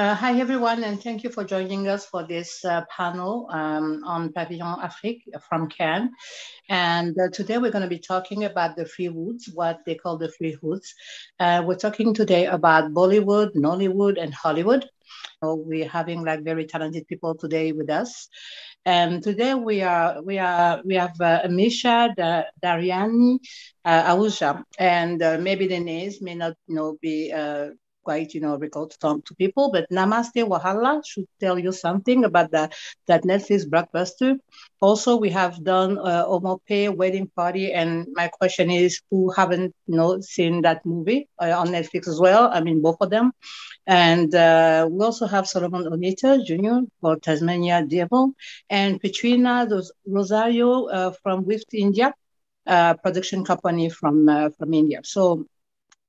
Hi, everyone, and thank you for joining us for this panel on Pavillon Afrique from Cannes. And today we're going to be talking about the three hoods, what they call the three hoods. We're talking today about Bollywood, Nollywood, and Hollywood. We're having like very talented people today with us. And today we have Hamisha, Daryani, Ahuja, and maybe the names may not be quite recalled to people, but Namaste Wahala should tell you something about that Netflix blockbuster. Also, we have done Omope Wedding Party, and my question is, who haven't seen that movie on Netflix as well? I mean, both of them. And we also have Solomon Onita Jr. for Tazmanian Devil, and Petrina Rosario from Wift India, production company from India. So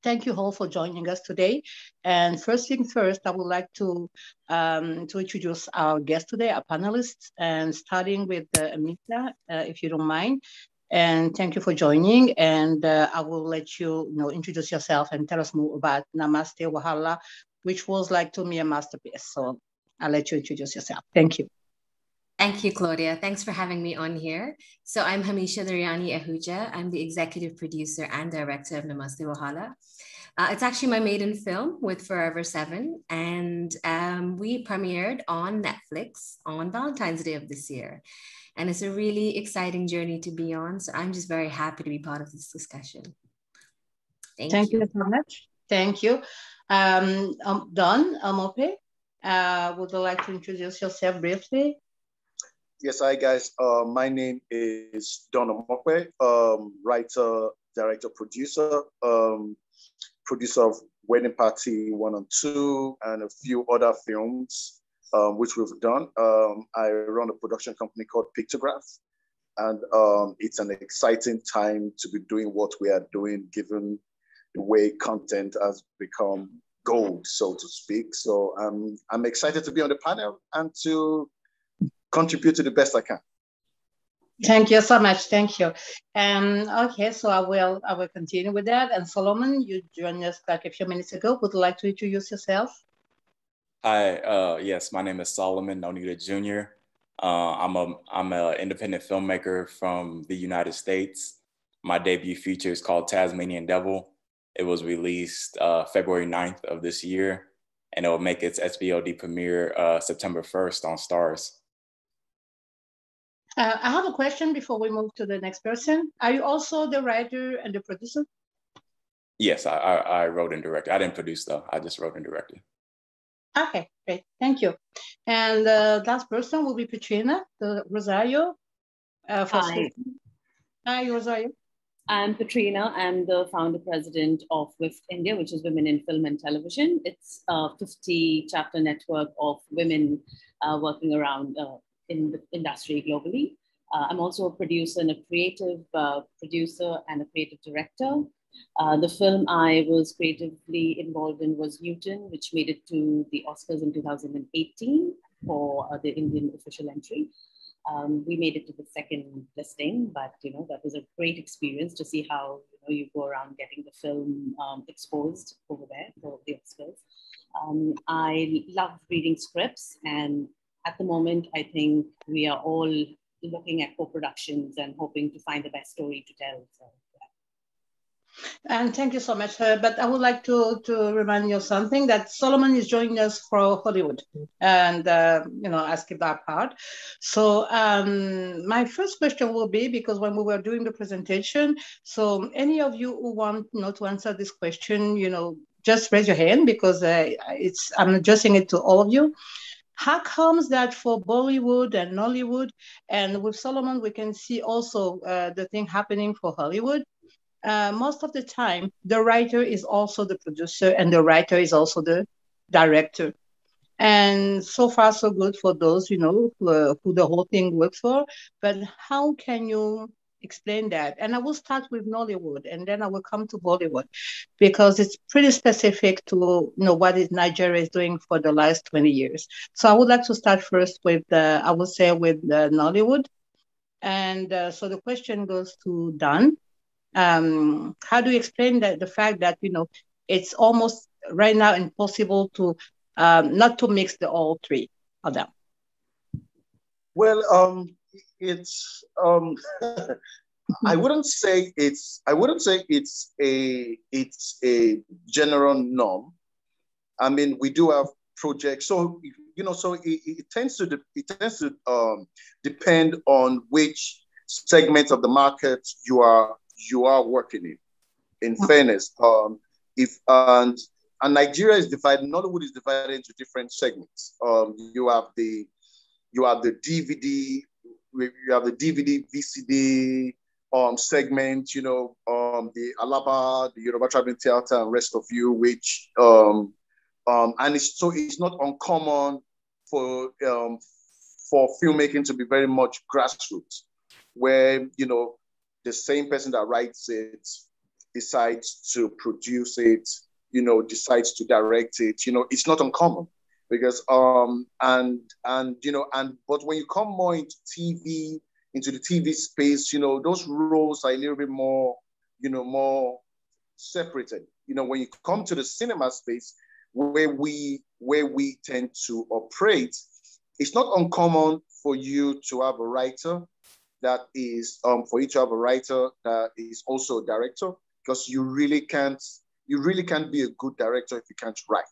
thank you all for joining us today. And first thing first, I would like to introduce our guest today, our panelists, and starting with Amita, if you don't mind. And thank you for joining. And I will let you, introduce yourself and tell us more about Namaste Wahala, which was like to me a masterpiece. So I'll let you introduce yourself. Thank you. Thank you, Claudia. Thanks for having me on here. So I'm Hamisha Daryani Ahuja. I'm the executive producer and director of Namaste Wahala. It's actually my maiden film with Forever 7, and we premiered on Netflix on Valentine's Day of this year. And it's a really exciting journey to be on. So I'm just very happy to be part of this discussion. Thank you so much. Thank you. Don Omope, would you like to introduce yourself briefly? Yes, hi guys. My name is Don Omope, writer, director, producer, producer of Wedding Party 1 and 2, and a few other films which we've done. I run a production company called Pictographs, and it's an exciting time to be doing what we are doing, given the way content has become gold, so to speak. So I'm excited to be on the panel and to contribute to the best I can. Thank you so much. Thank you. Okay, so I will continue with that. And Solomon, you joined us like a few minutes ago. Would you like to introduce yourself? Hi, yes, my name is Solomon Onita Jr. I'm an independent filmmaker from the United States. My debut feature is called Tazmanian Devil. It was released February 9th of this year, and it will make its SVOD premiere September 1st on Stars. I have a question before we move to the next person. Are you also the writer and the producer? Yes, I wrote and directed. I didn't produce though. I just wrote and directed. Okay, great. Thank you. And the last person will be Petrina Rosario. Hi. Hi, Rosario. I'm Petrina. I'm the founder president of WIFT India, which is Women in Film and Television. It's a 50-chapter network of women working around in the industry globally. I'm also a producer and a creative producer and a creative director. The film I was creatively involved in was Newton, which made it to the Oscars in 2018 for the Indian official entry. We made it to the second listing, but that was a great experience to see how you go around getting the film exposed over there for the Oscars. I love reading scripts, and at the moment, I think we are all looking at co-productions and hoping to find the best story to tell. So, yeah. And thank you so much. But I would like to remind you of something, that Solomon is joining us for Hollywood, and I skipped that part. So my first question will be, because when we were doing the presentation, so any of you who want to answer this question, just raise your hand, because I'm addressing it to all of you. How comes that for Bollywood and Nollywood, and with Solomon, we can see also the thing happening for Hollywood? Most of the time, the writer is also the producer, and the writer is also the director. And so far, so good for those, who the whole thing works for. But how can you explain that? And I will start with Nollywood, and then I will come to Bollywood, because it's pretty specific to what Nigeria is doing for the last 20 years. So I would like to start first with, I would say, with Nollywood. And so the question goes to Don. How do you explain that the fact that it's almost right now impossible to not to mix all three of them? Well, it's I wouldn't say it's a general norm. I mean, we do have projects, so so it tends to depend on which segment of the market you are working in. In fairness, if and Nigeria is divided, Nollywood is divided into different segments. You have the DVD, VCD segment, the Alaba, the Yoruba Traveling Theatre, and rest of you, which and it's not uncommon for filmmaking to be very much grassroots, where the same person that writes it decides to produce it, decides to direct it. It's not uncommon. Because but when you come more into the TV space, those roles are a little bit more, more separated. When you come to the cinema space, where we tend to operate, it's not uncommon for you to have a writer that is also a director, because you really can't be a good director if you can't write.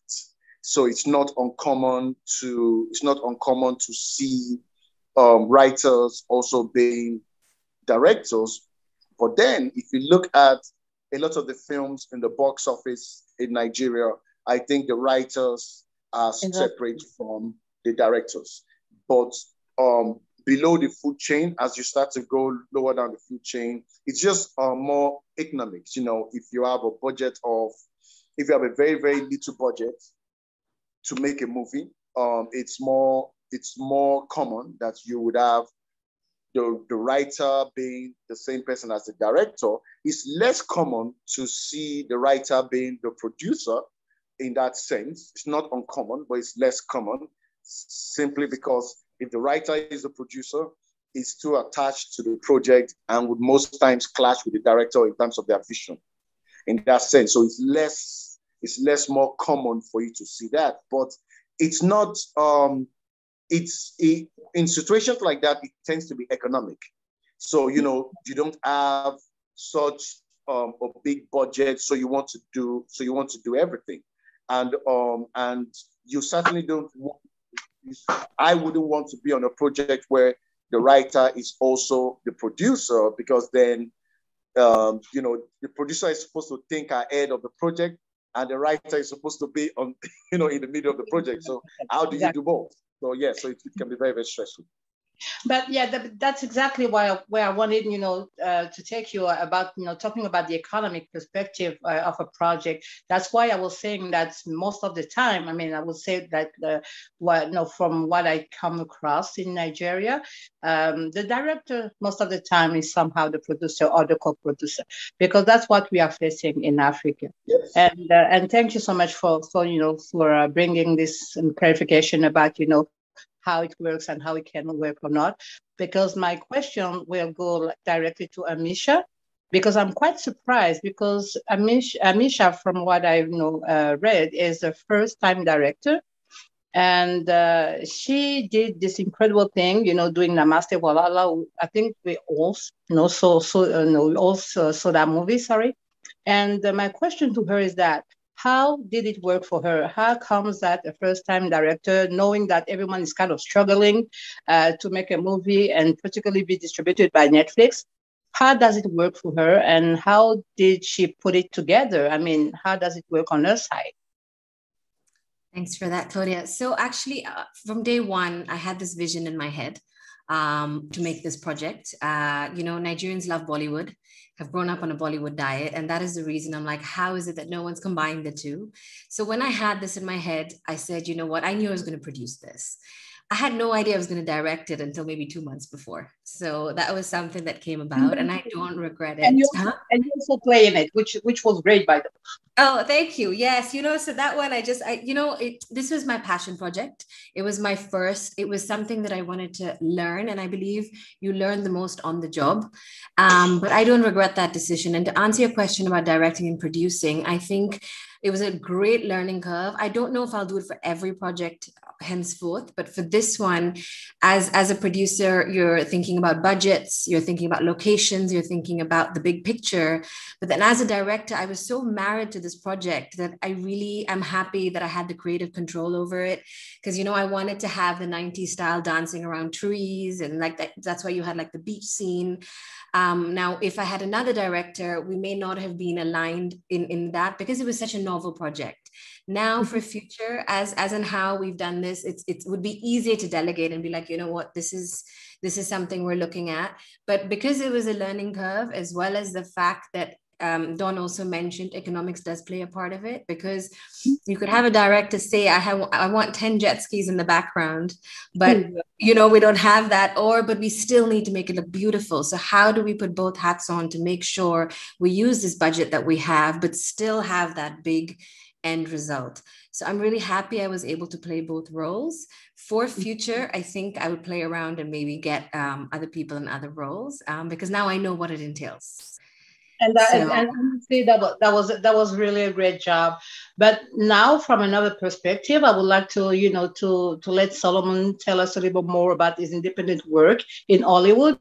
So it's not uncommon to see writers also being directors. But then, if you look at a lot of the films in the box office in Nigeria, I think the writers are separate from the directors. But below the food chain, as you start to go lower down the food chain, it's just more economics. If you have a very, very little budget to make a movie, it's more common that you would have the writer being the same person as the director. It's less common to see the writer being the producer in that sense. It's not uncommon, but it's less common, simply because if the writer is the producer, it's too attached to the project and would most times clash with the director in terms of their vision. In that sense, so it's less more common for you to see that. But it's not, in situations like that, it tends to be economic. So, you don't have such a big budget, so you want to do everything. And you certainly don't want, I wouldn't want to be on a project where the writer is also the producer, because then, the producer is supposed to think ahead of the project, and the writer is supposed to be on, in the middle of the project. So how do you do both? So yeah, so it can be very, very stressful. But yeah, that's exactly where I wanted, to take you about, talking about the economic perspective of a project. That's why I was saying that most of the time, I would say that from what I come across in Nigeria, the director most of the time is somehow the producer or the co-producer, because that's what we are facing in Africa. Yes. And thank you so much for bringing this clarification about how it works and how it can work or not, because my question will go directly to Hamisha, because I'm quite surprised, because Hamisha, from what I've read, is a first-time director, and she did this incredible thing, doing Namaste Walala. I think we all also saw that movie. Sorry, and my question to her is that, how did it work for her? How comes that a first-time director, knowing that everyone is kind of struggling to make a movie and particularly be distributed by Netflix, how does it work for her, and how did she put it together? How does it work on her side? Thanks for that, Claudia. So actually, from day one, I had this vision in my head to make this project. Nigerians love Bollywood, have grown up on a Bollywood diet. And that is the reason I'm like, how is it that no one's combined the two? So when I had this in my head, I said, you know what, I knew I was going to produce this. I had no idea I was going to direct it until maybe 2 months before. So that was something that came about, and I don't regret it. And you also play in it, which was great, by the way. Oh, thank you. Yes, so that one, this was my passion project. It was my first, it was something that I wanted to learn. And I believe you learn the most on the job. But I don't regret that decision. And to answer your question about directing and producing, I think it was a great learning curve. I don't know if I'll do it for every project henceforth, but for this one, as a producer, you're thinking about budgets, you're thinking about locations, you're thinking about the big picture. But then as a director, I was so married to this project that I really am happy that I had the creative control over it. Because, I wanted to have the 90s style dancing around trees, and like that's why you had like the beach scene. Now, if I had another director, we may not have been aligned in that, because it was such a novel project. Now for future, as in how we've done this, it would be easier to delegate and be like, what, this is something we're looking at. But because it was a learning curve, as well as the fact that Don also mentioned economics does play a part of it, because you could have a director say, I want 10 jet skis in the background, but we don't have that, but we still need to make it look beautiful. So how do we put both hats on to make sure we use this budget that we have, but still have that big end result? So I'm really happy I was able to play both roles. For future, I think I would play around and maybe get other people in other roles, because now I know what it entails. And honestly, that was really a great job. But now, from another perspective, I would like to to let Solomon tell us a little bit more about his independent work in Hollywood,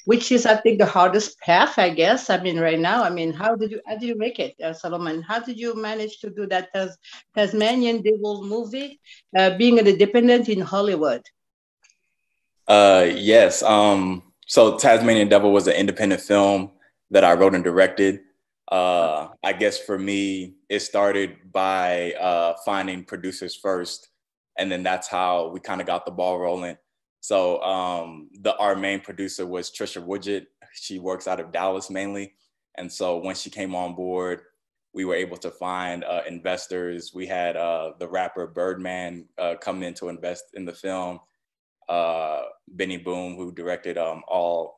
which is, I think, the hardest path, I guess. I mean, right now, how did you make it, Solomon? How did you manage to do that Tazmanian Devil movie, being an independent in Hollywood? Yes. So Tazmanian Devil was an independent film that I wrote and directed. I guess for me, it started by finding producers first, and then that's how we kind of got the ball rolling. So our main producer was Trisha Woodgett. She works out of Dallas mainly. And so when she came on board, we were able to find investors. We had the rapper Birdman come in to invest in the film. Benny Boom, who directed All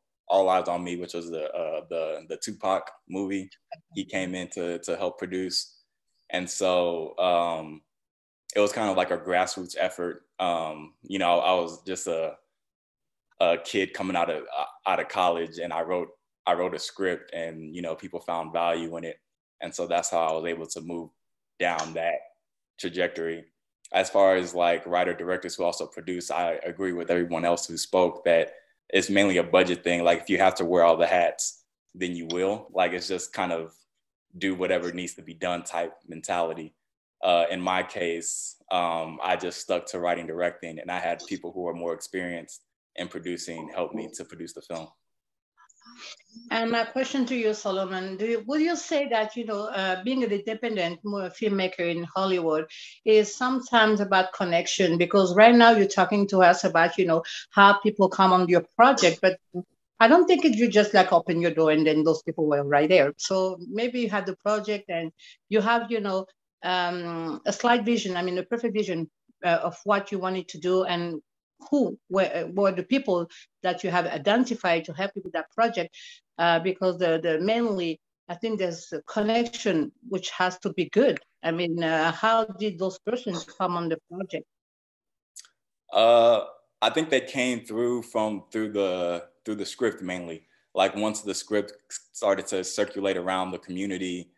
Eyes on Me, which was the Tupac movie. He came in to help produce. And so it was kind of like a grassroots effort. I was just a kid coming out of college, and I wrote a script, and people found value in it. And so that's how I was able to move down that trajectory. As far as like writer directors who also produce, I agree with everyone else who spoke that it's mainly a budget thing. Like, if you have to wear all the hats, then you will. Like, it's just kind of do whatever needs to be done type mentality. In my case, I just stuck to writing, directing, and I had people who are more experienced in producing help me to produce the film. And my question to you, Solomon, would you say that, being an independent filmmaker in Hollywood is sometimes about connection? Because right now you're talking to us about, how people come on your project, but I don't think you just like open your door and then those people were right there. So maybe you have the project and you have, a slight vision, a perfect vision of what you wanted to do, and who were the people that you have identified to help you with that project, because the mainly, I think there's a connection which has to be good. How did those persons come on the project? I think they came through the script mainly. Like, once the script started to circulate around the community,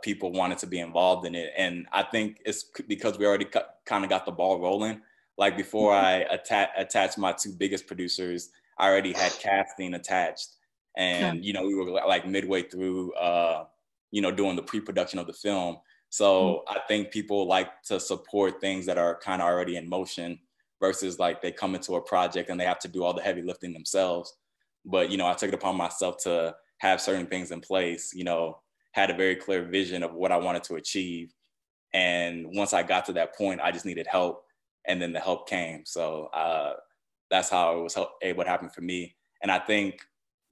people wanted to be involved in it. And I think it's because we already kind of got the ball rolling. Like, before I attached my two biggest producers, I already had casting attached. And, we were like midway through, doing the pre-production of the film. So I think people like to support things that are kind of already in motion versus like they come into a project and they have to do all the heavy lifting themselves. But, I took it upon myself to have certain things in place, had a very clear vision of what I wanted to achieve. And once I got to that point, I just needed help. And then the help came. So that's how it was able to happen for me. And I think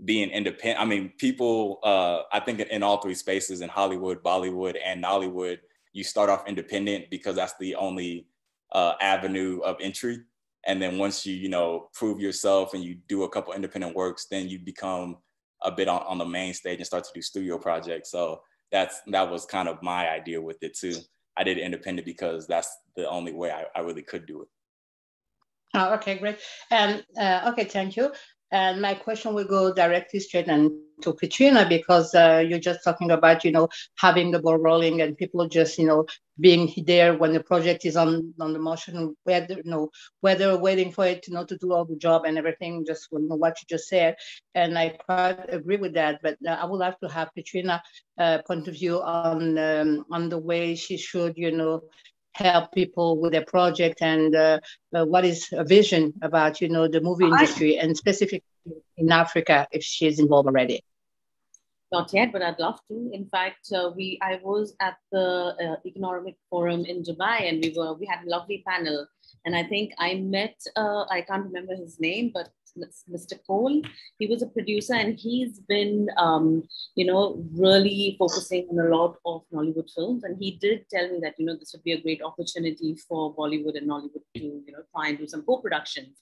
being independent, people, I think in all three spaces, in Hollywood, Bollywood, and Nollywood, you start off independent because that's the only avenue of entry. And then once you, you know, prove yourself and you do a couple independent works, then you become a bit on the main stage and start to do studio projects. So that was kind of my idea with it too. I did it independent because that's the only way I really could do it. Oh, okay, great. And okay, thank you. And my question will go directly straight to Katrina, because you're just talking about, you know, having the ball rolling and people just, you know, being there when the project is on the motion, whether, you know, whether waiting for it, you know, to do all the job and everything, just, you know, what you just said. And I quite agree with that. But I would like to have Katrina point of view on the way she should, you know, help people with their project, and what is a vision about, you know, the movie industry and specifically in Africa, if she's involved already. Not yet, but I'd love to. In fact, I was at the Economic Forum in Dubai, and we had a lovely panel. And I think I met, I can't remember his name, but Mr. Cole. He was a producer, and he's been, you know, really focusing on a lot of Nollywood films. And he did tell me that, you know, this would be a great opportunity for Bollywood and Nollywood to, you know, try and do some co-productions.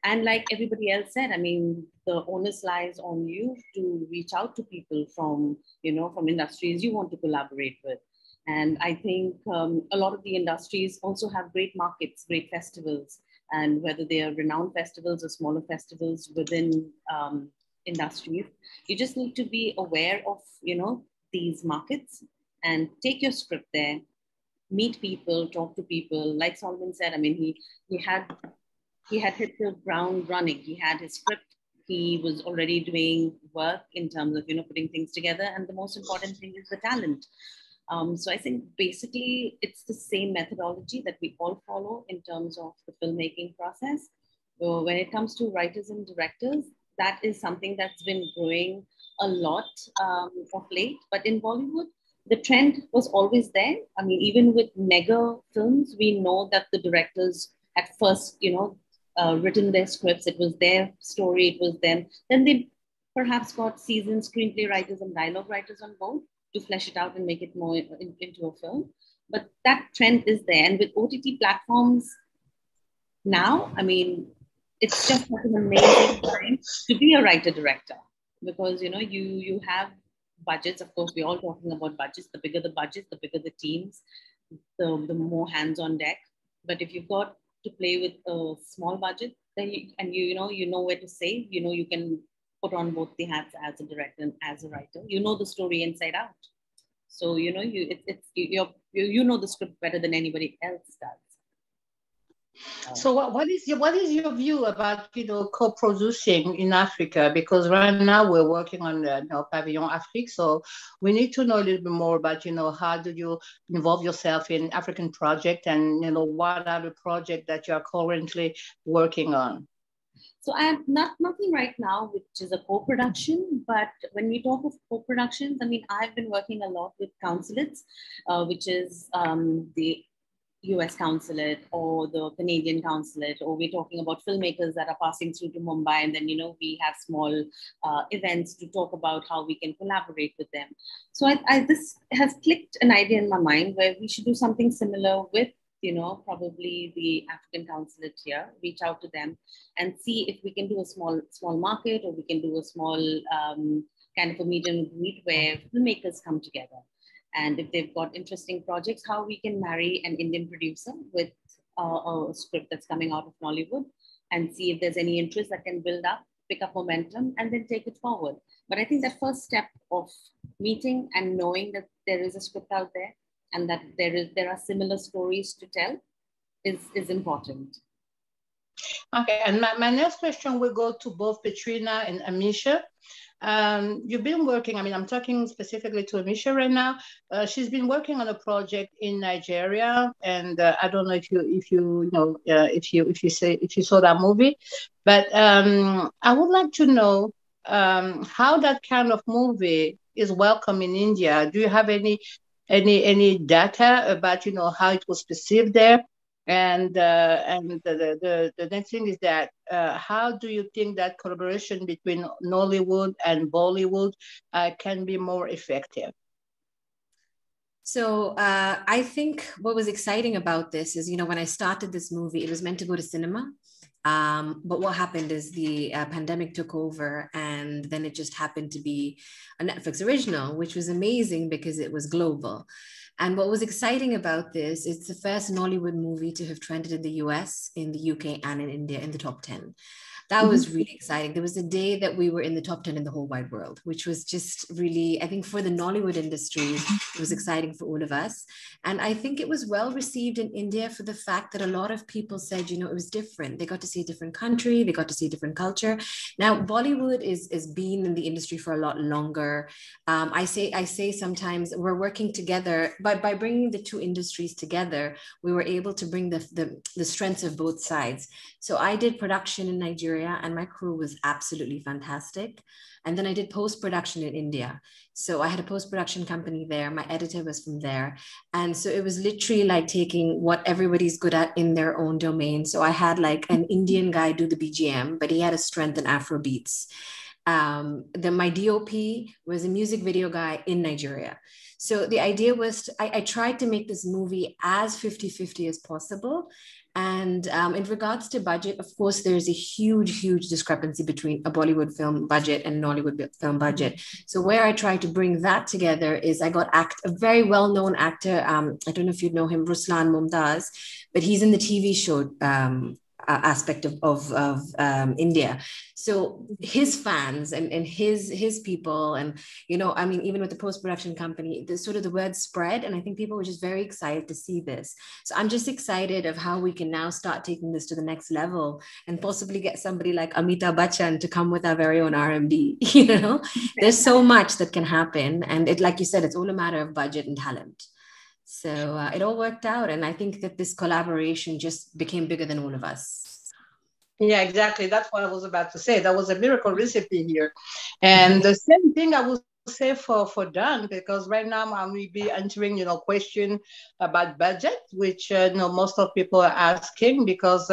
And like everybody else said, I mean, the onus lies on you to reach out to people from, you know, from industries you want to collaborate with. And I think a lot of the industries also have great markets, great festivals. And whether they are renowned festivals or smaller festivals within industries, you just need to be aware of, you know, these markets and take your script there, meet people, talk to people. Like Solomon said, I mean, he had hit the ground running. He had his script. He was already doing work in terms of, you know, putting things together. And the most important thing is the talent. So I think basically it's the same methodology that we all follow in terms of the filmmaking process. So when it comes to writers and directors, that is something that's been growing a lot of late. But in Bollywood, the trend was always there. I mean, even with mega films, we know that the directors at first, you know, written their scripts. It was their story. It was them. Then they perhaps got seasoned screenplay writers and dialogue writers on board to flesh it out and make it more into a film. But that trend is there. And with OTT platforms now, I mean, it's just like an amazing time to be a writer-director, because, you know, you have budgets. Of course, we're all talking about budgets. The bigger the budget, the bigger the teams, the more hands on deck. But if you've got to play with a small budget, then you know where to save. You know, you can put on both the hats as a director and as a writer. You know the story inside out. So, you know, you know the script better than anybody else does. So what is your view about, you know, co-producing in Africa? Because right now we're working on Pavillon Afriques, so we need to know a little bit more about, you know, how do you involve yourself in African project, and, you know, what are the projects that you are currently working on? So I have nothing right now, which is a co-production. But when we talk of co-productions, I mean, I've been working a lot with consulates, which is the US consulate or the Canadian consulate, or we're talking about filmmakers that are passing through to Mumbai, and then, you know, we have small events to talk about how we can collaborate with them. So this has clicked an idea in my mind where we should do something similar with, you know, probably the African consulate here, reach out to them and see if we can do a small market, or we can do a small kind of a meet and greet where filmmakers come together. And if they've got interesting projects, how we can marry an Indian producer with a script that's coming out of Nollywood, and see if there's any interest that can build up, pick up momentum, and then take it forward. But I think that first step of meeting and knowing that there is a script out there and that there are similar stories to tell is important. Okay, and my next question will go to both Katrina and Hamisha. You've been working, I mean, I'm talking specifically to Hamisha right now. She's been working on a project in Nigeria, and I don't know if you saw that movie, but I would like to know how that kind of movie is welcome in India. Do you have any data about, you know, how it was perceived there? And the next thing is that how do you think that collaboration between Nollywood and Bollywood can be more effective? So I think what was exciting about this is, you know, when I started this movie, it was meant to go to cinema. But what happened is the pandemic took over, and then it just happened to be a Netflix original, which was amazing because it was global. And what was exciting about this, it's the first Nollywood movie to have trended in the US, in the UK, and in India in the top 10. That was really exciting. There was a day that we were in the top 10 in the whole wide world, which was just really, I think for the Nollywood industry, it was exciting for all of us. And I think it was well received in India for the fact that a lot of people said, you know, it was different. They got to see a different country. They got to see a different culture. Now, Bollywood is been in the industry for a lot longer. I say sometimes we're working together, by bringing the two industries together, we were able to bring the strengths of both sides. So I did production in Nigeria, and my crew was absolutely fantastic. And then I did post-production in India. So I had a post-production company there. My editor was from there. And so it was literally like taking what everybody's good at in their own domain. So I had like an Indian guy do the BGM, but he had a strength in Afro beats. My DOP was a music video guy in Nigeria. So the idea was, I tried to make this movie as 50-50 as possible. And in regards to budget, of course, there's a huge discrepancy between a Bollywood film budget and Nollywood film budget. So where I tried to bring that together is I got a very well-known actor. I don't know if you know him, Ruslan Mumtaz, but he's in the TV show aspect of India. So his fans and his people, and, you know, I mean, even with the post-production company, the word spread. And I think people were just very excited to see this. So I'm just excited of how we can now start taking this to the next level and possibly get somebody like Amitabh Bachchan to come with our very own R&B. You know, there's so much that can happen. And it, like you said, it's all a matter of budget and talent. So it all worked out. And I think that this collaboration just became bigger than all of us. Yeah, exactly. That's what I was about to say. That was a miracle recipe here. And the same thing I will say for Dan, because right now I will be answering, you know, question about budget, which, you know, most of people are asking, because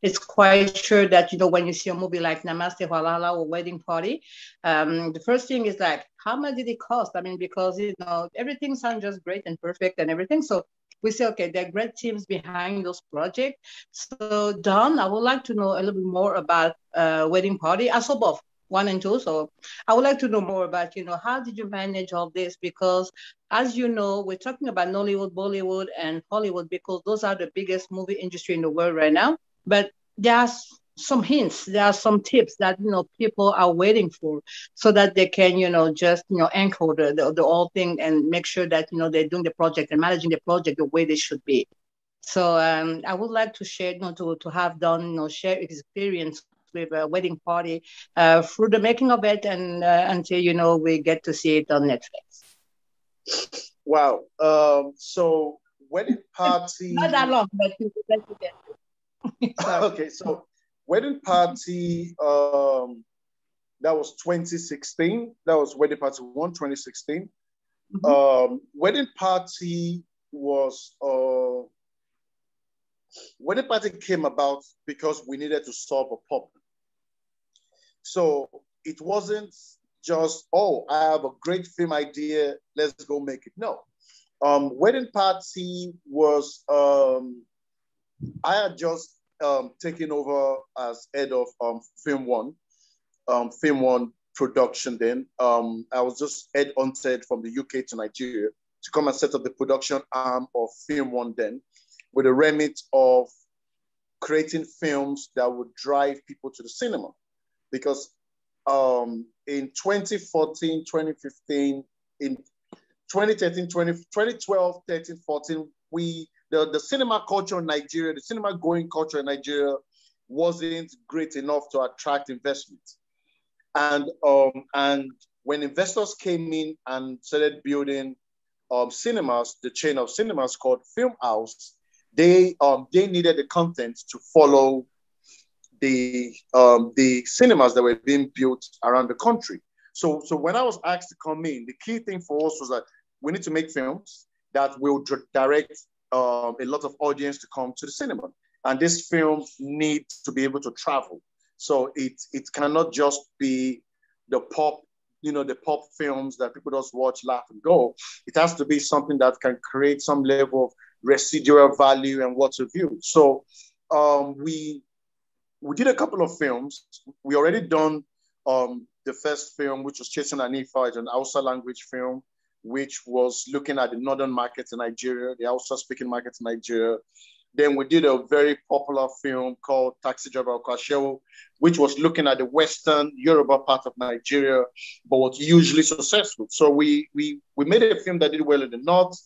it's quite sure that, you know, when you see a movie like Namaste Walala or Wedding Party, the first thing is like, how much did it cost? I mean, because, you know, everything sounds just great and perfect and everything. So we say, okay, there are great teams behind those projects. So Don, I would like to know a little bit more about Wedding Party. I saw both 1 and 2. So I would like to know more about, you know, how did you manage all this? Because as you know, we're talking about Nollywood, Bollywood, and Hollywood, because those are the biggest movie industry in the world right now. But there's some hints, there are some tips that, you know, people are waiting for, so that they can, you know, just, you know, anchor the whole thing and make sure that, you know, they're doing the project and managing the project the way they should be. So I would like to share, you know, to have Don, you know, share experience with a Wedding Party through the making of it, and until, you know, we get to see it on Netflix. Wow. So Wedding Party. Not that long, but we would like to get it. Okay, so Wedding Party, that was 2016. That was Wedding Party 1, 2016. Wedding Party was, Wedding Party came about because we needed to solve a problem. So it wasn't just, oh, I have a great film idea, let's go make it. No. Wedding Party was, I had just taken over as head of Film One production then. I was just head-hunted from the UK to Nigeria to come and set up the production arm of Film One then, with a remit of creating films that would drive people to the cinema. Because in 2014, 2015, in 2013, 2012, 13, 14, the cinema culture in Nigeria, the cinema going culture in Nigeria wasn't great enough to attract investment. And when investors came in and started building cinemas, the chain of cinemas called Film House, they needed the content to follow the cinemas that were being built around the country. So when I was asked to come in, the key thing for us was that we need to make films that will direct a lot of audience to come to the cinema. And these films need to be able to travel. So it cannot just be the pop, the pop films that people just watch, laugh, and go. It has to be something that can create some level of residual value and what have you. So we we did a couple of films. We already done the first film, which was Chasing Hanifa. It's an Hausa language film, which was looking at the northern markets in Nigeria, the Hausa-speaking markets in Nigeria. Then we did a very popular film called Taxi Driver Oko Ashewo, which was looking at the western Yoruba part of Nigeria, but was hugely successful. So we made a film that did well in the north.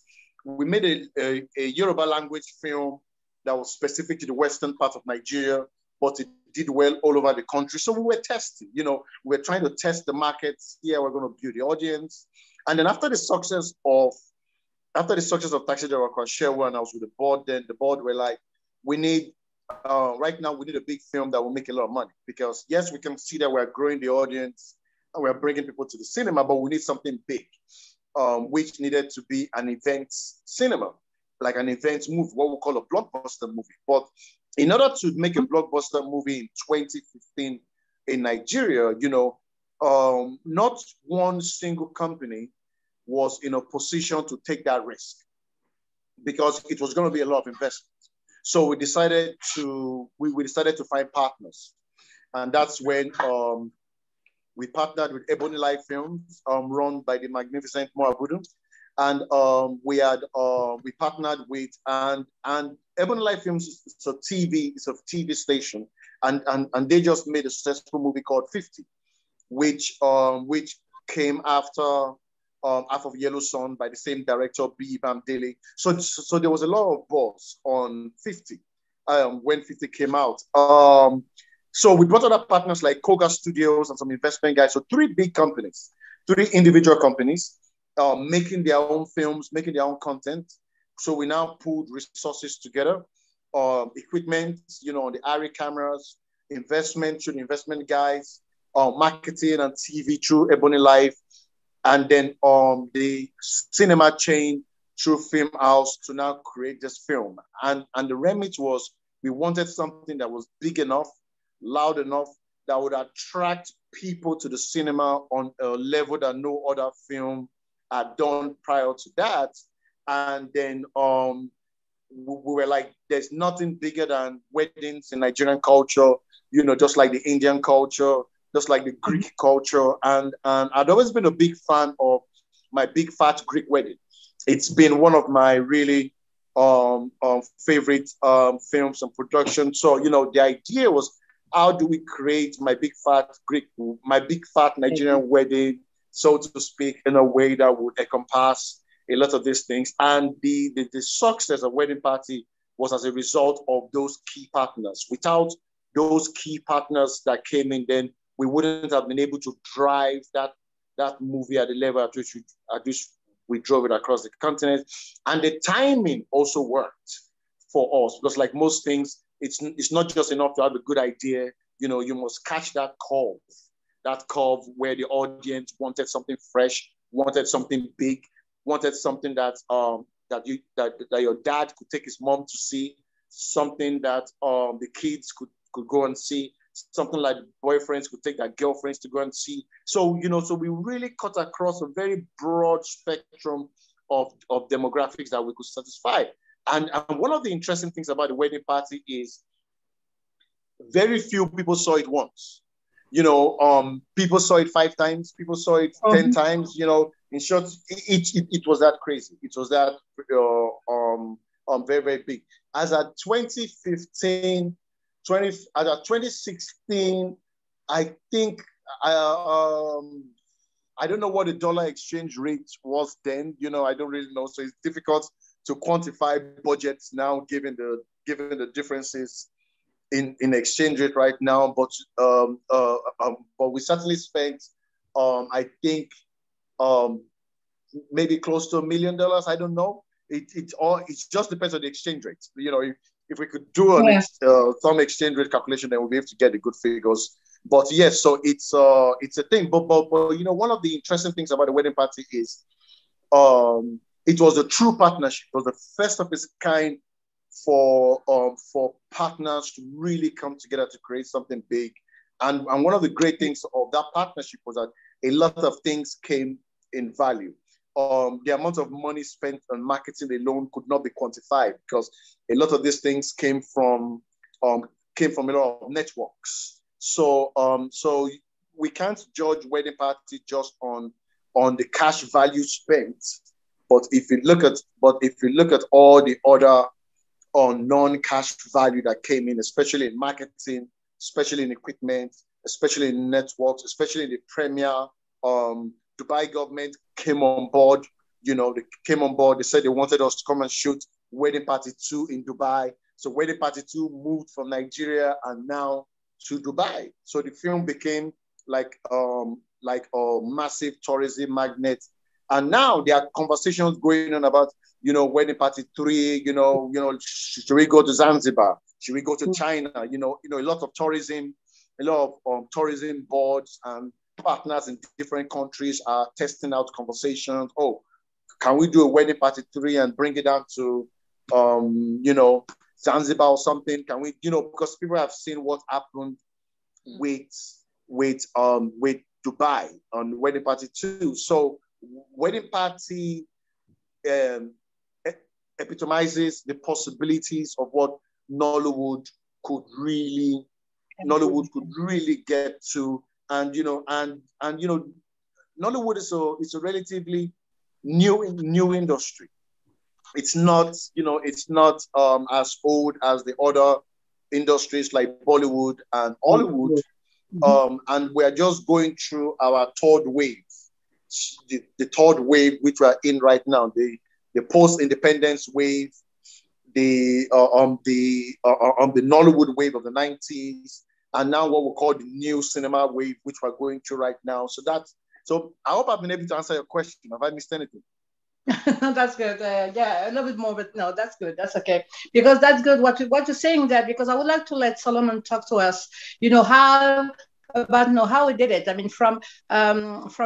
We made a Yoruba language film that was specific to the western part of Nigeria, but it did well all over the country. So we were testing, we were trying to test the markets. Yeah, we're going to build the audience. And then after the success of Taxi Driver Oko Ashewo, and I was with the board, then the board were like, right now we need a big film that will make a lot of money, because yes, we can see that we're growing the audience and we're bringing people to the cinema, but we need something big, which needed to be an event cinema, like an event movie, what we call a blockbuster movie. But in order to make a blockbuster movie in 2015 in Nigeria, not one single company was in a position to take that risk, because it was going to be a lot of investment. So we decided to find partners, and that's when we partnered with Ebony Life Films, run by the magnificent Moabudu, and we partnered with and Ebony Life Films is a TV station, and they just made a successful movie called 50, which came after Half of Yellow Sun by the same director, B. Bamdele. So there was a lot of buzz on 50 when 50 came out. So we brought other partners like Koga Studios and some investment guys. So 3 big companies, 3 individual companies making their own films, making their own content. So we now pulled resources together, equipment, on the ARRI cameras, investment through the investment guys, marketing and TV through Ebony Life, and then the cinema chain through Film House to now create this film. And the remit was, we wanted something that was big enough, loud enough, that would attract people to the cinema on a level that no other film had done prior to that. And then we were like, there's nothing bigger than weddings in Nigerian culture, just like the Indian culture, just like the Greek culture. And I'd always been a big fan of My Big Fat Greek Wedding. It's been one of my really favorite films and productions. So, the idea was, how do we create My Big Fat Nigerian Wedding, so to speak, in a way that would encompass a lot of these things. And the success of Wedding Party was as a result of those key partners. Without those key partners that came in, then we wouldn't have been able to drive that movie at the level at which we drove it across the continent. And the timing also worked for us, because like most things, it's not just enough to have a good idea. You must catch that curve where the audience wanted something fresh, wanted something big, wanted something that your dad could take his mom to see, something that the kids could go and see, something like boyfriends could take their girlfriends to go and see. So, so we really cut across a very broad spectrum of demographics that we could satisfy. And one of the interesting things about the Wedding Party is very few people saw it once. People saw it 5 times, people saw it 10 times, in short, it was that crazy. It was that very, very big. As at 2016, I think, I don't know what the dollar exchange rate was then, I don't really know. So it's difficult to quantify budgets now, given the differences in exchange rate right now. But we certainly spent, I think, maybe close to $1 million. I don't know. It just depends on the exchange rate. If we could do some exchange rate calculation, then we'll be able to get the good figures. But yes, so it's a thing. But one of the interesting things about the Wedding Party is it was a true partnership. It was the first of its kind for partners to really come together to create something big. And one of the great things of that partnership was that a lot of things came in value. The amount of money spent on marketing alone could not be quantified, because a lot of these things came from came from a lot of networks. So so we can't judge wedding party just on the cash value spent. But if you look at all the other non-cash value that came in, especially in marketing, especially in equipment, especially in networks, especially in the premier, Dubai government came on board. You know, they came on board. They said they wanted us to come and shoot Wedding Party 2 in Dubai. So Wedding Party 2 moved from Nigeria and now to Dubai. So the film became like a massive tourism magnet. And now there are conversations going on about, Wedding Party 3, should we go to Zanzibar? Should we go to China? A lot of tourism, tourism boards and partners in different countries are testing out conversations. Oh, can we do a Wedding Party 3 and bring it down to, Zanzibar or something? Can we, because people have seen what happened with Dubai on Wedding Party 2. So Wedding Party epitomizes the possibilities of what Nollywood could really get to, and Nollywood is a relatively new industry. It's not as old as the other industries like Bollywood and Hollywood, and we're just going through our third wave, the third wave which we're in right now, the post-independence wave, the Nollywood wave of the 90s, and now what we call the new cinema wave, which we're going through right now. So I hope I've been able to answer your question. Have I missed anything? That's good. Yeah, a little bit more, but no, that's good. That's okay. Because that's good what you're saying there, because I would like to let Solomon talk to us, how he did it. I mean, from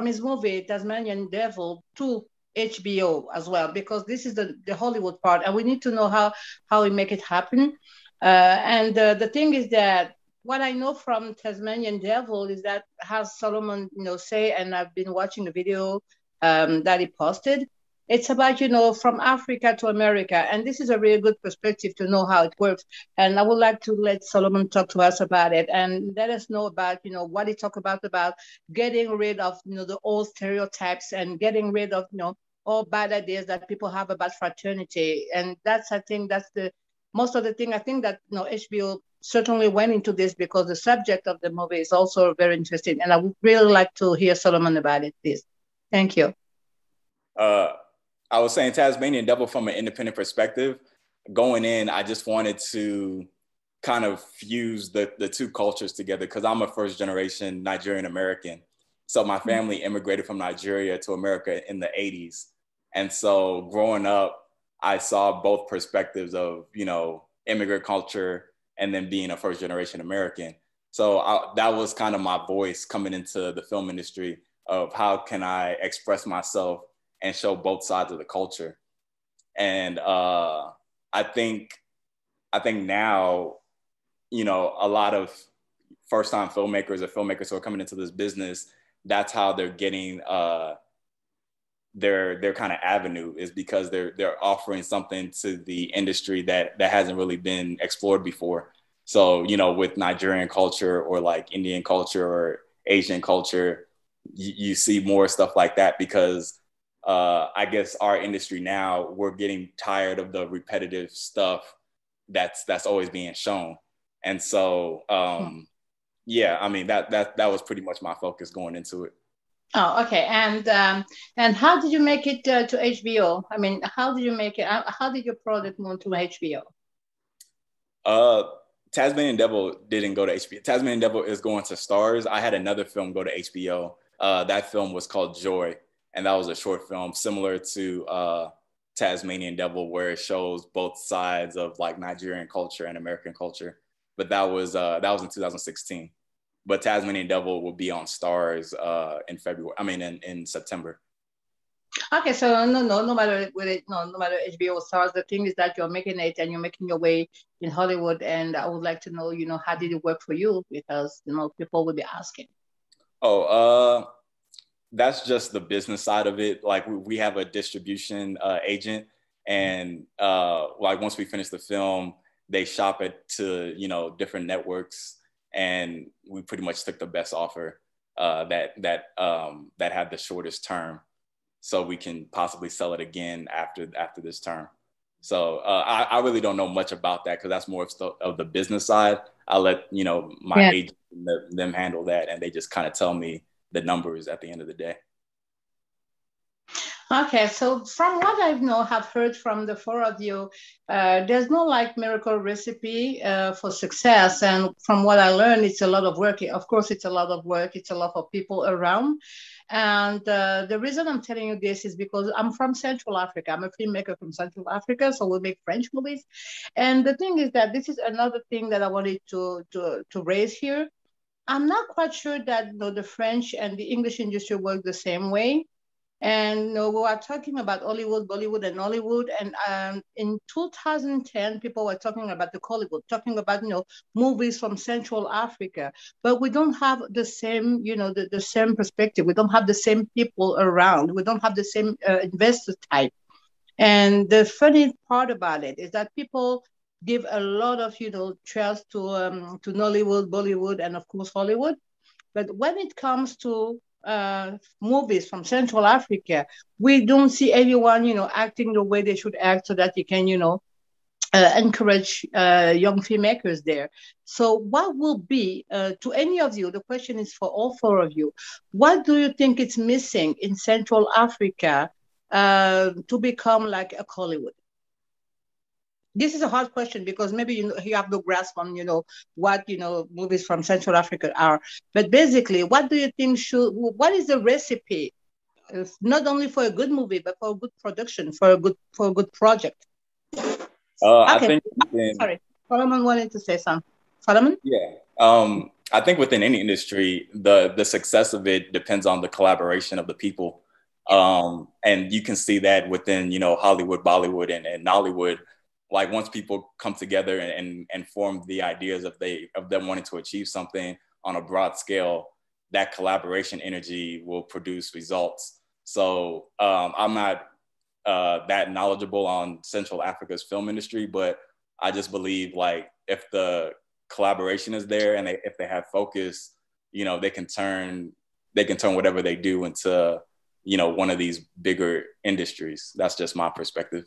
his movie, Tazmanian Devil, to HBO as well, because this is the Hollywood part, and we need to know how we make it happen. And the thing is that what I know from Tazmanian Devil is that, has Solomon, say, and I've been watching the video that he posted. It's about, from Africa to America. And this is a really good perspective to know how it works. And I would like to let Solomon talk to us about it and let us know about, what he talked about getting rid of, the old stereotypes and getting rid of, all bad ideas that people have about fraternity. And I think that's the most of the thing. I think that, HBO certainly went into this because the subject of the movie is also very interesting. And I would really like to hear Solomon about it, please. Thank you. I was saying Tazmanian Devil from an independent perspective. Going in, I just wanted to kind of fuse the two cultures together because I'm a first generation Nigerian American. So my family immigrated from Nigeria to America in the 80s. And so growing up, I saw both perspectives of, immigrant culture and then being a first generation American. So that was kind of my voice coming into the film industry of how can I express myself and show both sides of the culture. And I think now, a lot of first-time filmmakers or filmmakers who are coming into this business, that's how they're getting their kind of avenue, is because they're offering something to the industry that hasn't really been explored before. So, with Nigerian culture or like Indian culture or Asian culture, you see more stuff like that because I guess our industry now, we're getting tired of the repetitive stuff that's always being shown. And so, yeah, I mean, that was pretty much my focus going into it. Oh, okay. And how did you make it to HBO? I mean, how did you make it? How did your product move to HBO? Tazmanian Devil didn't go to HBO. Tazmanian Devil is going to Stars. I had another film go to HBO. That film was called Joy. And that was a short film similar to Tazmanian Devil, where it shows both sides of like Nigerian culture and American culture. But that was in 2016. But Tazmanian Devil will be on Stars in February. I mean, in September. Okay, so no matter no matter HBO or Stars, the thing is that you're making it and you're making your way in Hollywood. And I would like to know, how did it work for you? Because people will be asking. That's just the business side of it. Like we have a distribution agent, and like once we finish the film, they shop it to, you know, different networks, and we pretty much took the best offer that had the shortest term, so we can possibly sell it again after this term. So I really don't know much about that, because that's more of the business side. I'll let, you know, my agent them handle that, and they just kind of tell me the numbers at the end of the day. Okay, so from what I have heard from the four of you, there's no like miracle recipe for success. And from what I learned, it's a lot of work. Of course, it's a lot of work. It's a lot of people around. And the reason I'm telling you this is because I'm from Central Africa. I'm a filmmaker from Central Africa, so we make French movies. And the thing is that this is another thing that I wanted to raise here. I'm not quite sure that, you know, the French and the English industry work the same way. And, you know, we are talking about Hollywood, Bollywood, and Nollywood. And in 2010, people were talking about the Hollywood, talking about, you know, movies from Central Africa. But we don't have the same, you know, the same perspective. We don't have the same people around. We don't have the same investor type. And the funny part about it is that people give a lot of, you know, trust to Nollywood, Bollywood, and of course Hollywood. But when it comes to movies from Central Africa, we don't see anyone, you know, acting the way they should act, so that you can, you know, encourage young filmmakers there. So what will be, to any of you, the question is for all four of you, what do you think is missing in Central Africa to become like a Hollywood? This is a hard question, because maybe you have no grasp on, you know, what, you know, movies from Central Africa are. But basically, what do you think what is the recipe, not only for a good movie, but for a good production, for a good project? Okay. I think sorry, Solomon wanted to say something. Solomon? Yeah. I think within any industry, the success of it depends on the collaboration of the people. And you can see that within, you know, Hollywood, Bollywood, and Nollywood. Like, once people come together and form the ideas of them wanting to achieve something on a broad scale, that collaboration energy will produce results. So I'm not that knowledgeable on Central Africa's film industry, but I just believe, like, if the collaboration is there and if they have focus, you know, they can turn whatever they do into, you know, one of these bigger industries. That's just my perspective.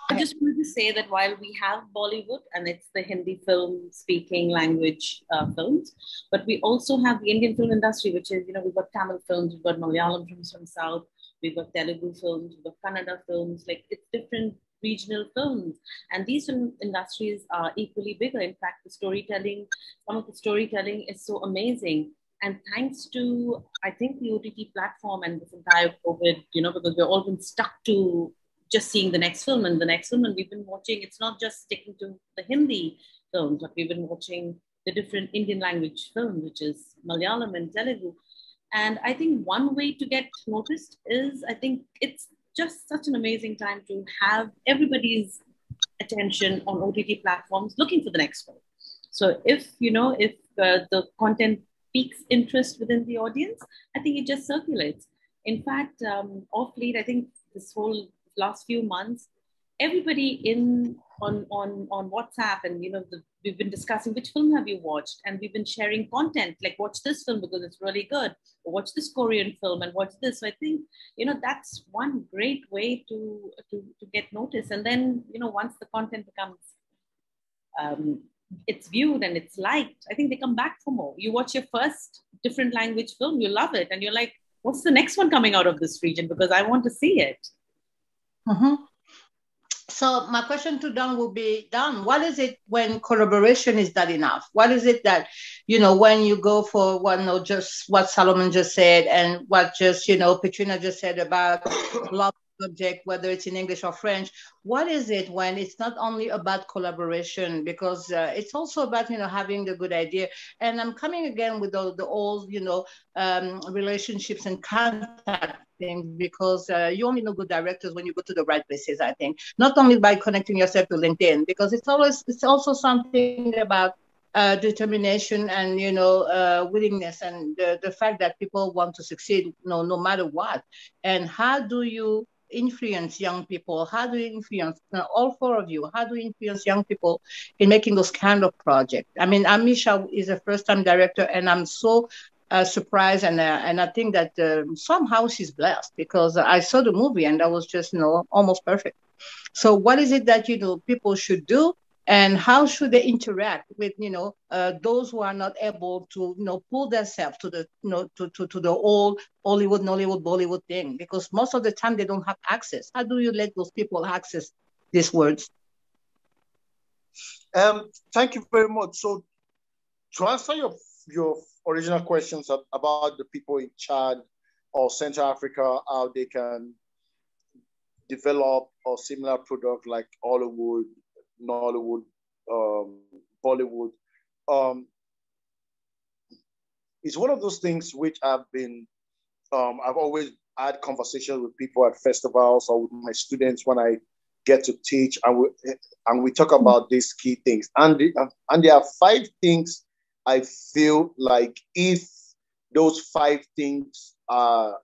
I just wanted to say that while we have Bollywood, and it's the Hindi film speaking language films, but we also have the Indian film industry, which is, you know, we've got Tamil films, we've got Malayalam films from South, we've got Telugu films, we've got Kannada films, like, it's different regional films. And these film industries are equally bigger. In fact, some of the storytelling is so amazing. And thanks to, I think, the OTT platform and this entire COVID, you know, because we've all been stuck to just seeing the next film and the next film. And we've been watching, it's not just sticking to the Hindi films, but we've been watching the different Indian language films, which is Malayalam and Telugu. And I think one way to get noticed is, I think it's just such an amazing time to have everybody's attention on OTT platforms looking for the next film. So if the content piques interest within the audience, I think it just circulates. In fact, off late, I think this whole last few months, everybody on WhatsApp, and, you know, we've been discussing which film have you watched, and we've been sharing content like, watch this film because it's really good, or watch this Korean film and watch this. So I think, you know, that's one great way to get noticed. And then, you know, once the content becomes it's viewed and it's liked, I think they come back for more. You watch your first different language film, you love it, and you're like, what's the next one coming out of this region, because I want to see it. Mm-hmm. So my question to Don will be, Don, what is it when collaboration is not enough? What is it that, you know, when you go for just what Solomon just said and what just, you know, Petrina just said about love subject, whether it's in English or French, what is it when it's not only about collaboration, because it's also about, you know, having the good idea? And I'm coming again with the old, you know, relationships and contact things, because you only know good directors when you go to the right places, I think, not only by connecting yourself to LinkedIn, because it's also something about determination and, you know, willingness, and the fact that people want to succeed, no matter what. And how do you influence young people? How do you influence, all four of you, how do you influence young people in making those kind of projects? I mean, Hamisha is a first-time director, and I'm so surprised, and I think that somehow she's blessed, because I saw the movie and that was just, almost perfect. So what is it that, people should do, and how should they interact with, those who are not able to, pull themselves to the, to the old Hollywood, Nollywood, Bollywood thing, because most of the time they don't have access. How do you let those people access these words? Thank you very much. So to answer your original questions about the people in Chad or Central Africa, how they can develop a similar product like Hollywood, Nollywood, Bollywood. It's one of those things which I've always had conversations with people at festivals or with my students when I get to teach, and we talk about these key things. And there are 5 things I feel like if those 5 things are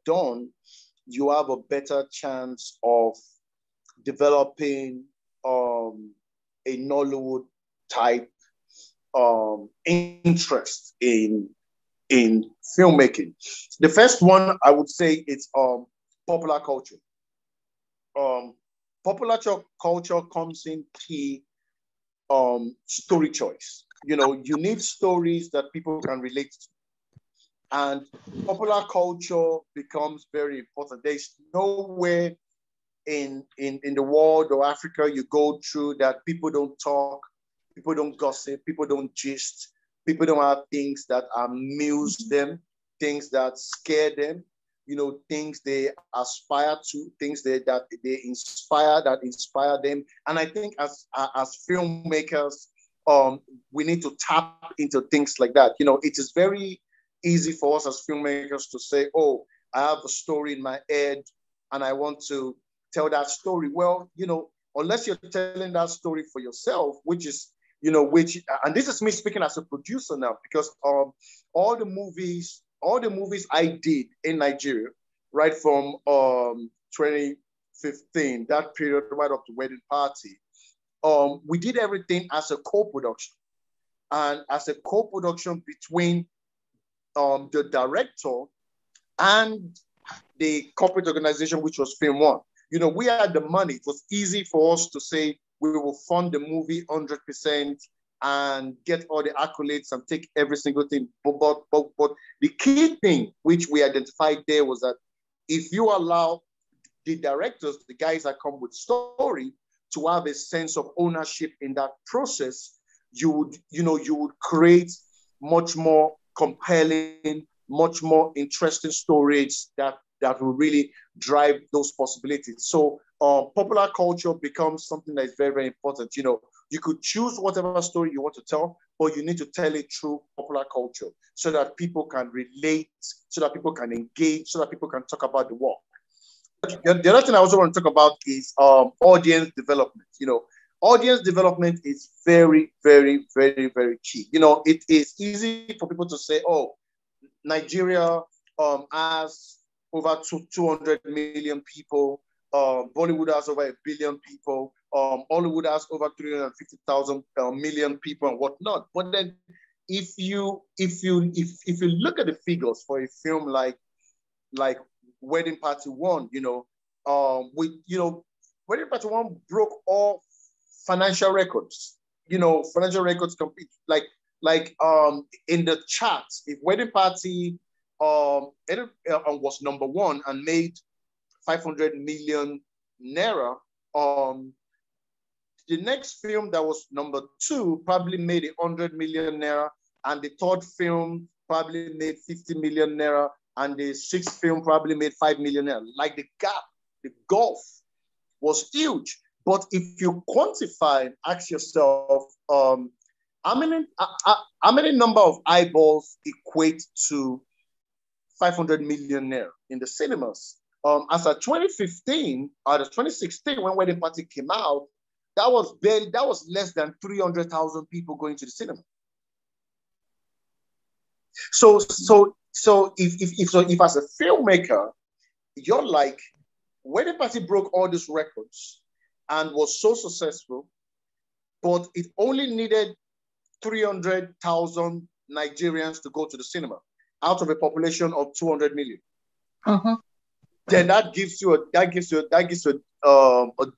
done, you have a better chance of developing a Nollywood type interest in filmmaking. The first one I would say is popular culture. Popular culture comes in key story choice. You need stories that people can relate to. And popular culture becomes very important. There's nowhere in the world or Africa you go through that people don't talk, people don't gossip, people don't gist, people don't have things that amuse them, things that scare them, things they aspire to, things that they inspire them. And I think as filmmakers, we need to tap into things like that. It is very easy for us as filmmakers to say, oh, I have a story in my head and I want to tell that story. Well, unless you're telling that story for yourself, which, and this is me speaking as a producer now, because all the movies I did in Nigeria, right from 2015, that period right up to Wedding Party, we did everything as a co-production. And as a co-production between the director and the corporate organization, which was Film One. We had the money. It was easy for us to say we will fund the movie 100% and get all the accolades and take every single thing. But the key thing which we identified there was that if you allow the directors, the guys that come with story, to have a sense of ownership in that process, you would create much more compelling, much more interesting stories that will really drive those possibilities. So popular culture becomes something that is very, very important. You could choose whatever story you want to tell, but you need to tell it through popular culture so that people can relate, so that people can engage, so that people can talk about the work. The other thing I also want to talk about is audience development. Audience development is very, very, very, very key. It is easy for people to say, oh, Nigeria has over 200 million people. Bollywood has over 1 billion people. Hollywood has over 350,000 million people and whatnot. But then, if you look at the figures for a film like Wedding Party 1, Wedding Party 1 broke all financial records. Financial records compete. Like in the charts, if Wedding Party was number 1 and made 500 million naira, the next film that was number 2 probably made 100 million naira, and the third film probably made 50 million naira, and the 6th film probably made 5 million naira. Like the gap, the gulf was huge. But if you quantify and ask yourself, how many number of eyeballs equate to 500 million naira in the cinemas? As of 2015 or 2016, when Wedding Party came out, that was less than 300,000 people going to the cinema. So if as a filmmaker, you're like, Wedding Party broke all these records and was so successful, but it only needed 300,000 Nigerians to go to the cinema out of a population of 200 million. Then that gives you a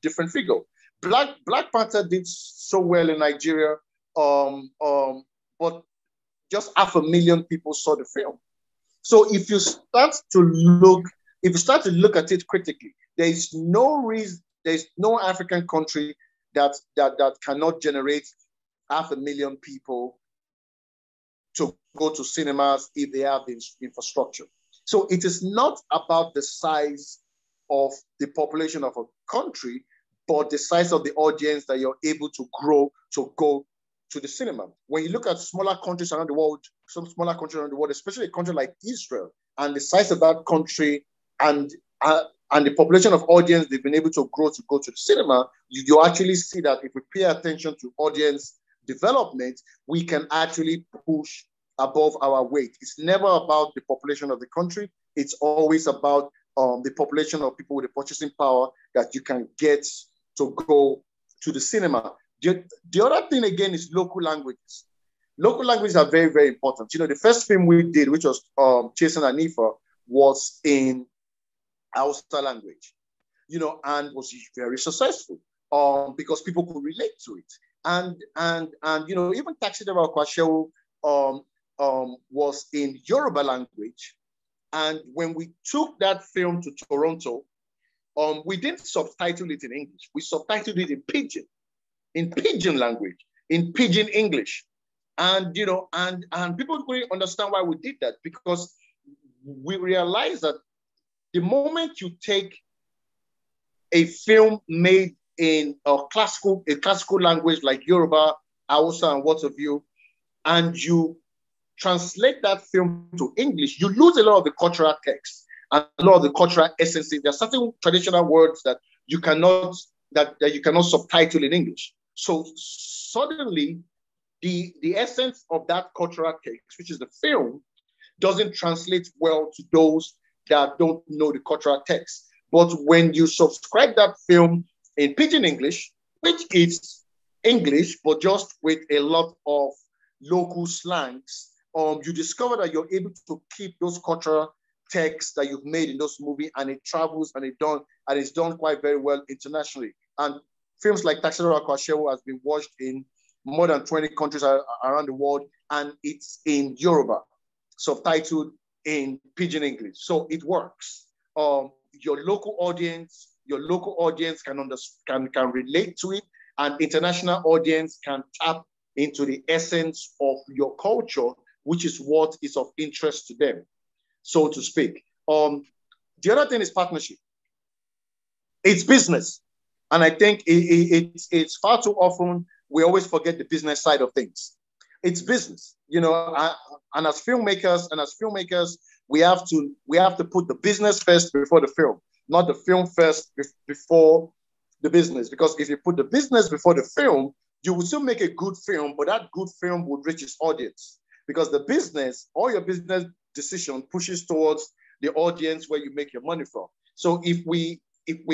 different figure. Black Panther did so well in Nigeria, but just 500,000 people saw the film. So if you start to look at it critically, there is no reason, there's no African country that cannot generate 500,000 people to go to cinemas if they have the infrastructure. So it is not about the size of the population of a country, but the size of the audience that you're able to grow to go to the cinema. When you look at smaller countries around the world, especially a country like Israel, and the size of that country and the population of audience they've been able to grow to go to the cinema, you actually see that if we pay attention to audience development, we can actually push above our weight. It's never about the population of the country. It's always about the population of people with the purchasing power that you can get to go to the cinema. The other thing, again, is local languages. Local languages are very, very important. You know, the first film we did, which was Chasing Hanifa, was in Hausa language, you know, and was very successful because people could relate to it. And you know, even Taxi Driver Oko Ashewo was in Yoruba language. And when we took that film to Toronto, we didn't subtitle it in English. We subtitled it in Pidgin language, in Pidgin English. And, you know, and people couldn't understand why we did that, because we realized that the moment you take a film made in a classical language like Yoruba, Hausa, and what have you, and you translate that film to English, you lose a lot of the cultural text and a lot of the cultural essences. There are certain traditional words that you cannot subtitle in English. So suddenly, the essence of that cultural text, which is the film, doesn't translate well to those that don't know the cultural text. But when you subscribe that film in Pidgin English, which is English, but just with a lot of local slangs, you discover that you're able to keep those cultural texts that you've made in those movies, and it travels and it's done quite very well internationally. And films like Taxi Driver Oko Ashewo has been watched in more than 20 countries around the world, and it's in Yoruba, subtitled in Pidgin English. So it works. Your local audience can relate to it, and international audience can tap into the essence of your culture, which is what is of interest to them, so to speak. The other thing is partnership. It's business. And I think it's far too often we always forget the business side of things. It's business, you know, and as filmmakers, we have to put the business first before the film, not the film first before the business. Because if you put the business before the film, you will still make a good film, but that good film would reach its audience. Because the business, all your business decision pushes towards the audience where you make your money from. So if we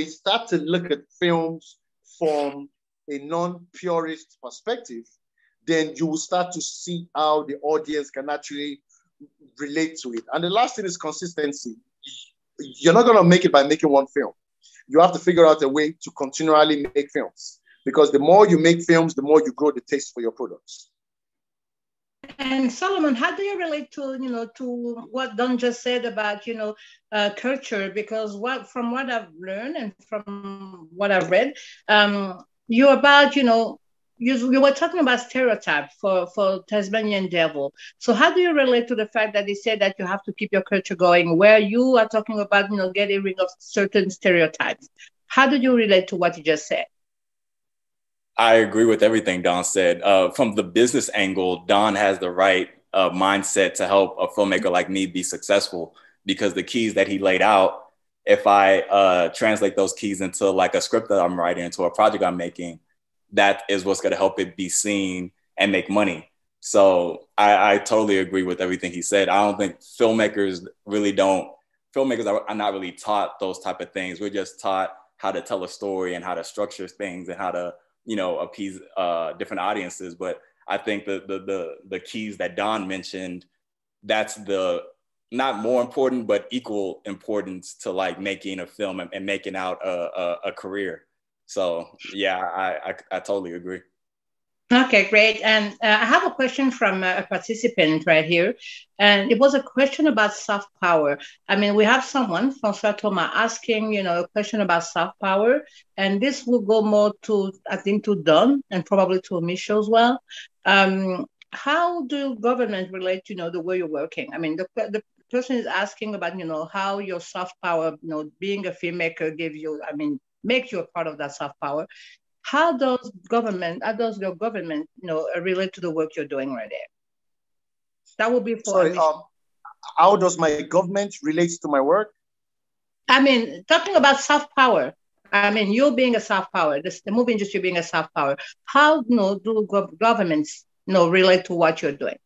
start to look at films from a non-purist perspective, then you will start to see how the audience can actually relate to it. And the last thing is consistency. You're not going to make it by making one film. You have to figure out a way to continually make films, because the more you make films, the more you grow the taste for your products. And Solomon, how do you relate to what Don just said about culture? Because from what I've learned and from what I've read, you were talking about stereotypes for Tazmanian Devil. So how do you relate to the fact that they said that you have to keep your culture going, where you are talking about getting rid of certain stereotypes? How do you relate to what you just said? I agree with everything Don said. From the business angle, Don has the right mindset to help a filmmaker like me be successful, because the keys that he laid out, if I translate those keys into like a script that I'm writing, into a project I'm making, that is what's going to help it be seen and make money. So I totally agree with everything he said. I don't think filmmakers really don't filmmakers are not really taught those type of things. We're just taught how to tell a story and how to structure things and how to, appease different audiences. But I think the keys that Don mentioned, that's the not more important, but equal importance to like making a film and making out a career. So yeah, I totally agree. Okay, great. And I have a question from a participant right here. And it was a question about soft power. I mean, we have someone, François Thomas, asking, a question about soft power. And this will go more to, I think, to Don and probably to Hamisha as well. How do government relate to, the way you're working? I mean, the person is asking about, how your soft power, being a filmmaker make you a part of that soft power. How does your government, relate to the work you're doing right there? That would be for. Sorry, how does my government relate to my work? I mean, talking about soft power. I mean, you being a soft power, the movie industry being a soft power. How do governments relate to what you're doing?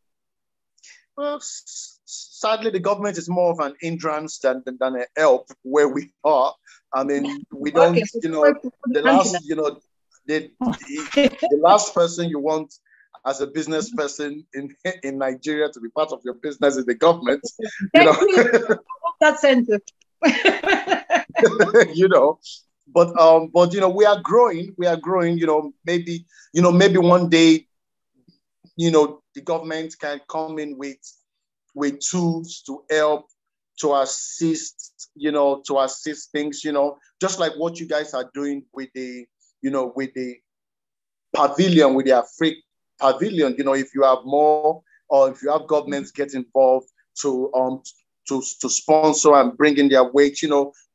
Well, sadly, the government is more of an hindrance than a help where we are. I mean, we don't, the last person you want as a business person in Nigeria to be part of your business is the government. That sentence. But we are growing. Maybe one day, the government can come in with tools to help, to assist things, just like what you guys are doing with the pavilion, with the Afrique pavilion. If you have more, or if you have governments get involved to sponsor and bring in their weight,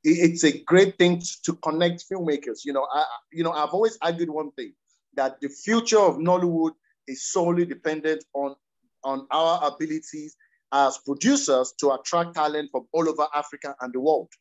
it's a great thing to connect filmmakers. I've always argued one thing, that the future of Nollywood is solely dependent on our abilities as producers to attract talent from all over Africa and the world.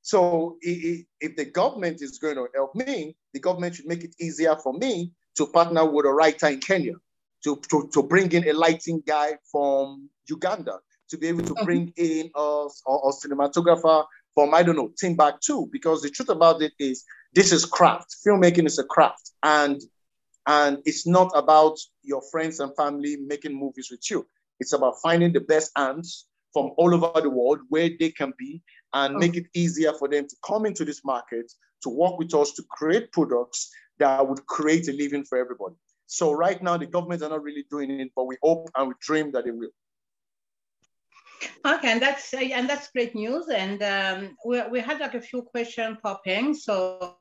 So if the government is going to help me, the government should make it easier for me to partner with a writer in Kenya, to bring in a lighting guy from Uganda, to be able to bring in a cinematographer from, Timbuktu, because the truth about it is, this is craft. Filmmaking is a craft. And it's not about your friends and family making movies with you. It's about finding the best hands from all over the world where they can be, and make it easier for them to come into this market, to work with us, to create products that would create a living for everybody. So right now, the government are not really doing it, but we hope and we dream that they will. Okay, and that's great news. And we had like a few questions popping. So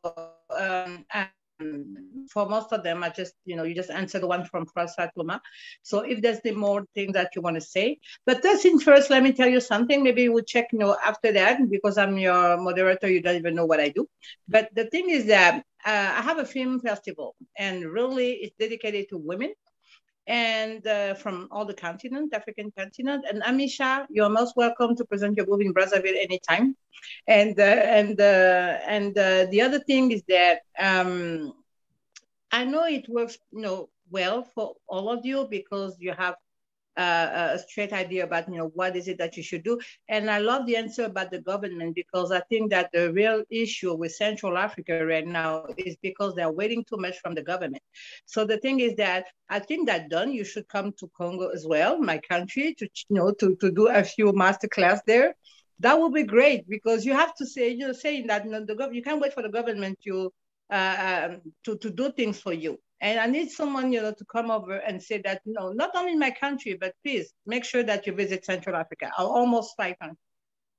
for most of them, I just, you just answered the one from François. So if there's the more things that you want to say, but first, let me tell you something. Maybe we'll check, after that, because I'm your moderator, you don't even know what I do. But the thing is that I have a film festival, and really it's dedicated to women, and from all the continent, African continent. And Hamisha, you're most welcome to present your movie in Brazzaville anytime. And the other thing is that I know it works, well for all of you, because you have a straight idea about, what is it that you should do. And I love the answer about the government, because I think that the real issue with Central Africa right now is because they're waiting too much from the government. So the thing is that I think that Don, you should come to Congo as well, my country, to do a few masterclass there. That would be great, because you have to say, saying that you can't wait for the government to do things for you. And I need someone, to come over and say that, not only in my country, but please make sure that you visit Central Africa, or almost 5 countries,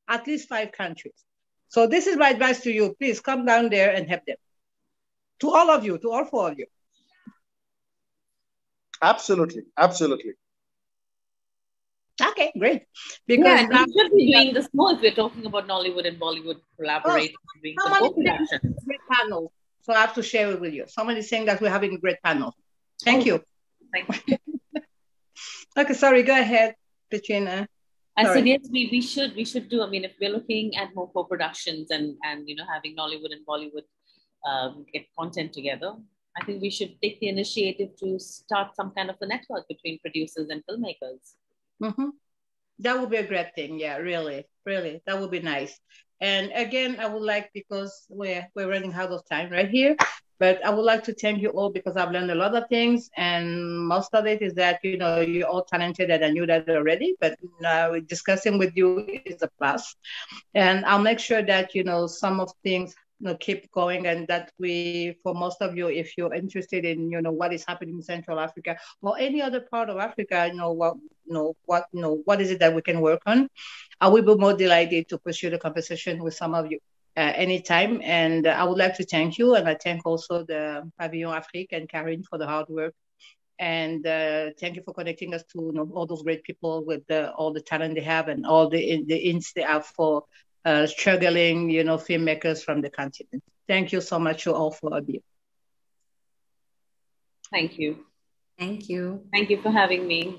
at least 5 countries. So this is my advice to you. Please come down there and help them. To all of you, to all 4 of you. Absolutely, absolutely. Okay, great. Because we should be doing this more if we're talking about Nollywood and Bollywood collaborating. Great panels. So I have to share it with you. Someone is saying that we're having a great panel. Thank you. Thank you. Okay, sorry, go ahead, Petrina. I said, yes, we should do. I mean, if we're looking at more co-productions and having Nollywood and Bollywood get content together, I think we should take the initiative to start some kind of a network between producers and filmmakers. That would be a great thing. Yeah, really, really, that would be nice. And again, I would like, because we're running out of time right here, but I would like to thank you all because I've learned a lot of things, and most of it is that, you know, you're all talented and I knew that already, but now discussing with you is a plus. And I'll make sure that, you know, some of things, you know, keep going, and that we, for most of you, if you're interested in, you know, what is happening in Central Africa or any other part of Africa, you know, what is it that we can work on? I will be more delighted to pursue the conversation with some of you anytime. And I would like to thank you, and I thank also the Pavillon Afrique and Karine for the hard work. And thank you for connecting us to, you know, all those great people with all the talent they have and all the ins they have for struggling, you know, filmmakers from the continent. Thank you so much to all four of you. Thank you. Thank you. Thank you for having me.